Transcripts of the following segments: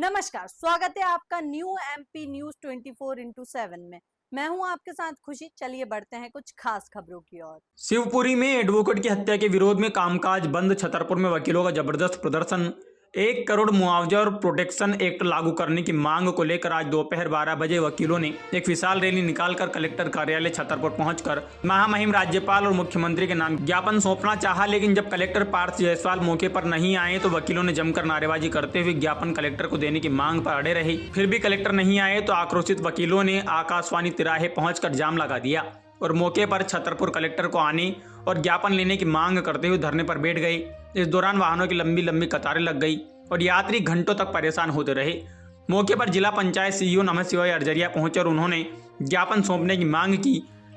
नमस्कार, स्वागत है आपका न्यू एमपी न्यूज 24x7 में। मैं हूं आपके साथ खुशी। चलिए बढ़ते हैं कुछ खास खबरों की ओर। शिवपुरी में एडवोकेट की हत्या के विरोध में कामकाज बंद। छतरपुर में वकीलों का जबरदस्त प्रदर्शन। 1 करोड़ मुआवजा और प्रोटेक्शन एक्ट लागू करने की मांग को लेकर आज दोपहर 12 बजे वकीलों ने एक विशाल रैली निकालकर कलेक्टर कार्यालय छतरपुर पहुंचकर महामहिम राज्यपाल और मुख्यमंत्री के नाम ज्ञापन सौंपना चाहा, लेकिन जब कलेक्टर पार्थ जायसवाल मौके पर नहीं आए तो वकीलों ने जमकर नारेबाजी करते हुए ज्ञापन कलेक्टर को देने की मांग पर अड़े रहे। फिर भी कलेक्टर नहीं आए तो आक्रोशित वकीलों ने आकाशवाणी तिराहे पहुंचकर जाम लगा दिया और मौके पर छतरपुर कलेक्टर को आने और ज्ञापन लेने की मांग करते हुए धरने पर बैठ गए। इस दौरान वाहनों की लंबी लंबी कतारें लग गई और यात्री घंटों तक परेशान होते रहे। मौके पर जिला पंचायत सीईओ नमः शिवाय अर्जरिया पहुंचे और उन्होंने ज्ञापन सौंपने की मांग की,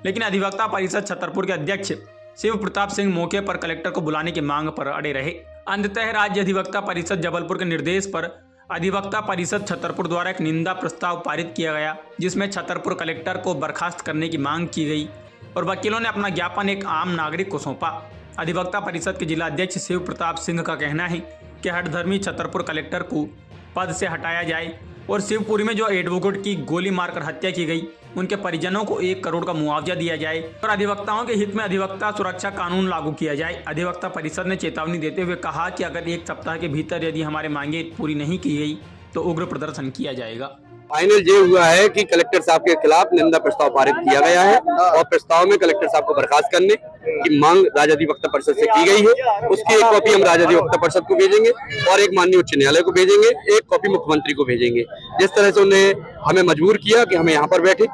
लेकिन अधिवक्ता परिषद छतरपुर के अध्यक्ष शिव प्रताप सिंह मौके पर कलेक्टर को बुलाने की मांग पर अड़े रहे। अंततः राज्य अधिवक्ता परिषद जबलपुर के निर्देश पर अधिवक्ता परिषद छतरपुर द्वारा एक निंदा प्रस्ताव पारित किया गया, जिसमें छतरपुर कलेक्टर को बर्खास्त करने की मांग की गई और वकीलों ने अपना ज्ञापन एक आम नागरिक को सौंपा। अधिवक्ता परिषद के जिला अध्यक्ष शिव प्रताप सिंह का कहना है कि हठधर्मी छतरपुर कलेक्टर को पद से हटाया जाए और शिवपुरी में जो एडवोकेट की गोली मारकर हत्या की गई उनके परिजनों को 1 करोड़ का मुआवजा दिया जाए और अधिवक्ताओं के हित में अधिवक्ता सुरक्षा कानून लागू किया जाए। अधिवक्ता परिषद ने चेतावनी देते हुए कहा कि अगर 1 सप्ताह के भीतर यदि हमारे मांगे पूरी नहीं की गई तो उग्र प्रदर्शन किया जाएगा। फाइनल ये हुआ है कि कलेक्टर साहब के खिलाफ निंदा प्रस्ताव पारित किया गया है और प्रस्ताव में कलेक्टर साहब को बर्खास्त करने की मांग राज्य अधिवक्ता परिषद से की गई है। उसकी एक कॉपी हम राज्य अधिवक्ता परिषद को भेजेंगे और एक माननीय उच्च न्यायालय को भेजेंगे, एक कॉपी मुख्यमंत्री को भेजेंगे। जिस तरह से उन्हें हमें मजबूर किया कि हमें यहाँ पर बैठे,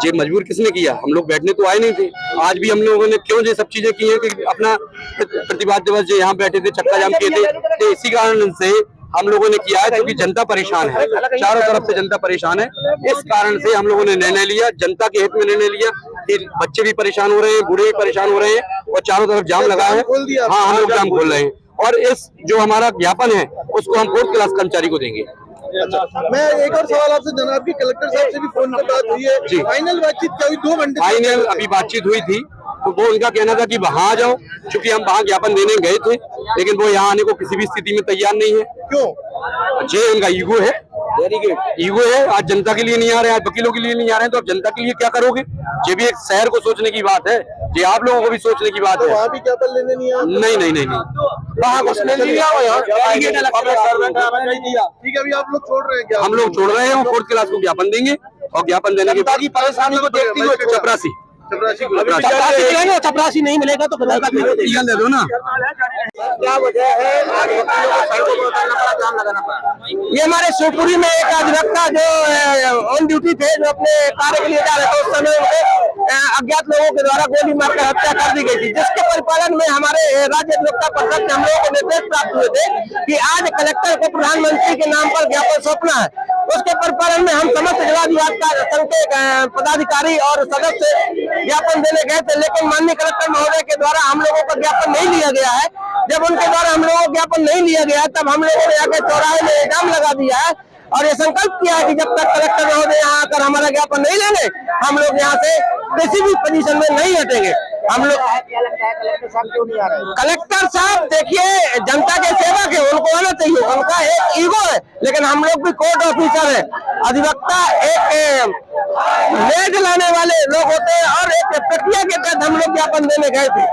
ये मजबूर किसने किया? हम लोग बैठने तो आए नहीं थे। आज भी हम लोगों ने क्यों ये सब चीजें की है कि अपना प्रतिवाद दिवस जो यहाँ बैठे थे, चक्का जाम किए थे, तो इसी कारण से हम लोगों ने किया है क्योंकि जनता परेशान है, चारों तरफ से जनता परेशान है। इस कारण से हम लोगों ने निर्णय लिया, जनता के हित में निर्णय लिया कि बच्चे भी परेशान हो रहे हैं, बूढ़े भी परेशान हो रहे हैं और चारों तरफ जाम लगा है। हाँ, हम लोग जाम खोल रहे हैं और इस जो हमारा ज्ञापन है उसको हम 4th क्लास कर्मचारी को देंगे। अच्छा, मैं एक और सवाल आपसे, जनाब की कलेक्टर साहब से भी फोन पर बात हुई है जी। फाइनल बातचीत क्या हुई? 2 घंटे फाइनल अभी बातचीत हुई थी तो वो उनका कहना था कि वहां आ जाओ, क्योंकि हम वहां ज्ञापन देने गए थे लेकिन वो यहाँ आने को किसी भी स्थिति में तैयार नहीं है। क्यों? ये उनका ईगो है, ईगो है। आज जनता के लिए नहीं आ रहे, आज वकीलों के लिए नहीं आ रहे हैं तो अब जनता के लिए क्या करोगे? ये भी एक शहर को सोचने की बात है, ये आप लोगों को भी सोचने की बात है। वहाँ भी ज्ञापन लेने नहीं आया? नहीं, वहाँ कुछ नहीं लिया। ठीक है, अभी आप लोग छोड़ रहे हैं? हम लोग छोड़ रहे हैं, 4th क्लास को ज्ञापन देंगे और ज्ञापन देने के बाद परेशानी को देखते हुए चपरासी चपरासी नहीं मिलेगा तो दे दो ना। क्या वजह है आज वकीलों को सड़कों पर उतरना पड़ा, जाम लगाना पड़ा? ये हमारे शिवपुरी में एक अधिवक्ता जो ऑन ड्यूटी थे, जो अपने कार्य के लिए जा रहे थे, उस समय अज्ञात लोगों के द्वारा गोली मारकर हत्या कर दी गई थी, जिसके परिपालन में हमारे राज्य अधिवक्ता परिषद से हम लोगों को निर्देश प्राप्त हुए थे कि आज कलेक्टर को प्रधानमंत्री के नाम पर ज्ञापन सौंपना है। उसके परिपालन में हम समस्त जिला विभाग का संघ के पदाधिकारी और सदस्य ज्ञापन देने गए थे, लेकिन माननीय कलेक्टर महोदय के द्वारा हम लोगों का ज्ञापन नहीं लिया गया है। जब उनके द्वारा हम लोगों को ज्ञापन नहीं लिया गया तब हम लोगों ने आके चौराहे में जाम लगा दिया है और ये संकल्प किया है कि जब तक कलेक्टर महोदय यहाँ आकर हमारा ज्ञापन नहीं लेंगे हम लोग यहाँ से किसी भी पोजीशन में नहीं हटेंगे। हम लोग क्या लगता है कलेक्टर साहब क्यों नहीं आ रहे? कलेक्टर साहब देखिए, जनता के सेवक है, उनको आना चाहिए, उनका एक ईगो है, लेकिन हम लोग भी कोर्ट ऑफिसर है। अधिवक्ता एक लेट लाने वाले लोग होते हैं और एक प्रक्रिया के तहत हम लोग ज्ञापन देने गए थे।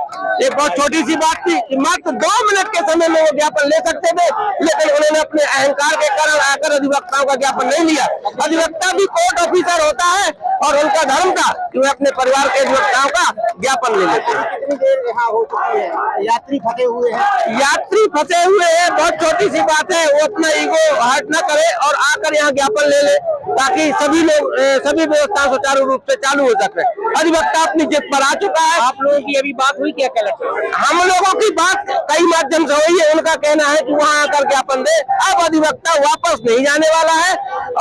एक बहुत छोटी सी बात थी कि मात्र 2 मिनट के समय में वो ज्ञापन ले सकते थे, लेकिन उन्होंने अपने अहंकार के कारण आकर अधिवक्ताओं का ज्ञापन नहीं लिया। अधिवक्ता भी कोर्ट ऑफिसर होता है और उनका धर्म था कि वे अपने परिवार के अधिवक्ताओं का ज्ञापन ले लेते हैं। कितनी देर यहाँ हो चुकी है? यात्री फंसे हुए हैं। यात्री फंसे हुए हैं, बहुत छोटी सी बात है, वो अपना ईगो हर्ट न करे और आकर यहाँ ज्ञापन ले ले ताकि सभी लोग सभी व्यवस्था सुचारू रूप से चालू हो सके। अधिवक्ता अपनी जिद पर आ चुका है। आप लोगों की अभी बात हुई क्या कलेक्टर? हम लोगों की बात कई माध्यम से हुई है, उनका कहना है कि वहाँ आकर ज्ञापन दे। अब अधिवक्ता वापस नहीं जाने वाला है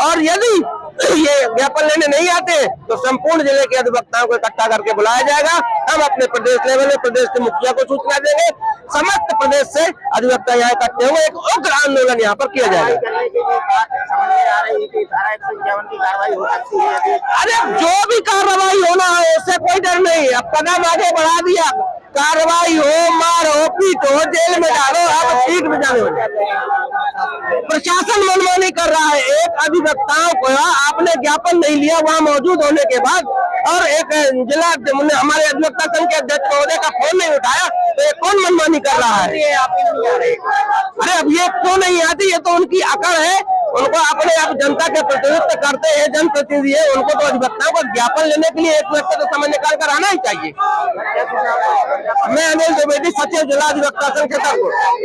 और यदि ये ज्ञापन लेने नहीं आते तो संपूर्ण जिले के अधिवक्ताओं को इकट्ठा करके बुलाया जाएगा। हम अपने प्रदेश लेवल में प्रदेश के मुखिया को सूचना देंगे, समस्त प्रदेश से अधिवक्ता यहाँ इकट्ठे होंगे, एक उग्र आंदोलन यहाँ पर किया जाएगा। अरे जो भी कार्रवाई होना है उससे कोई डर नहीं, अब कदम आगे बढ़ा दिया, कार्रवाई हो, मार हो, पीट हो, जेल में डालो, अब सीट में जाने हो जाते हैं। प्रशासन मनमानी कर रहा है। एक अधिवक्ताओं को आपने ज्ञापन नहीं लिया वहाँ मौजूद होने के बाद, और एक जिला हमारे अधिवक्ता संघ के अध्यक्ष महोदय का फोन नहीं उठाया, तो ये कौन मनमानी कर रहा है? अरे अब ये क्यों नहीं आती? ये तो उनकी अकड़ है। उनको अपने आप जनता के प्रतिनिधित्व करते हैं, जनप्रतिनिधि है, उनको तो अधिवक्ताओं को ज्ञापन लेने के लिए एक व्यक्ति तो समय निकाल कर आना ही चाहिए। मैं अनिल द्विवेदी, सचिव जिला अधिवक्ता संघ छतरपुर।